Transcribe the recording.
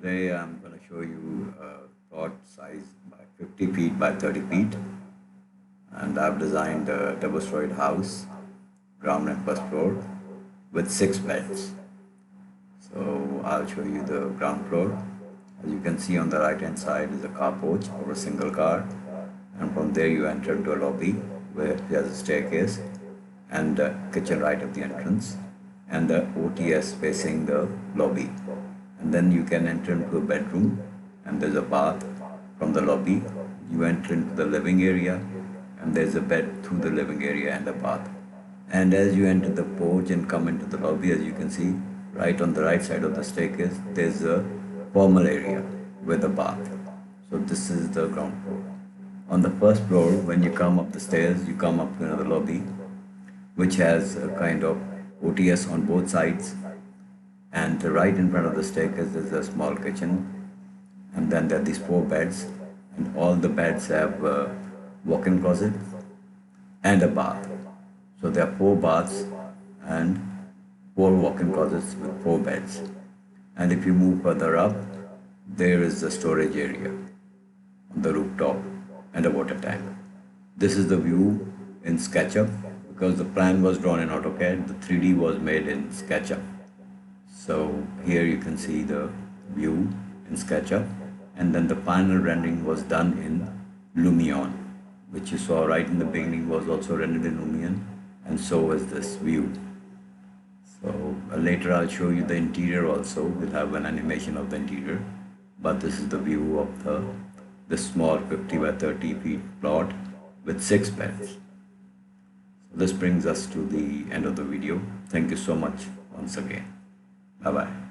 Today I'm going to show you a plot size by 50 feet by 30 feet, and I've designed a double-storied house, ground and first floor, with 6 beds. So I'll show you the ground floor. As you can see, on the right hand side is a car porch or a single car, and from there you enter into a lobby where there's a staircase and a kitchen right at the entrance, and the OTS facing the lobby. And then you can enter into a bedroom, and there's a bath from the lobby. You enter into the living area, and there's a bed through the living area and a bath. And as you enter the porch and come into the lobby, as you can see, right on the right side of the staircase, there's a formal area with a bath. So this is the ground floor. On the first floor, when you come up the stairs, you come up to another lobby, which has a kind of OTS on both sides. And right in front of the staircase is a small kitchen. And then there are these 4 beds, and all the beds have a walk-in closet and a bath. So there are 4 baths and 4 walk-in closets with 4 beds. And if you move further up, there is the storage area on the rooftop and a water tank. This is the view in SketchUp. Because the plan was drawn in AutoCAD, the 3D was made in SketchUp. So here you can see the view in SketchUp, and then the final rendering was done in Lumion, which you saw right in the beginning was also rendered in Lumion, and so is this view. So later I'll show you the interior also. We'll have an animation of the interior, but this is the view of the small 50 by 30 feet plot with 6 beds. This brings us to the end of the video. Thank you so much once again. Bye-bye.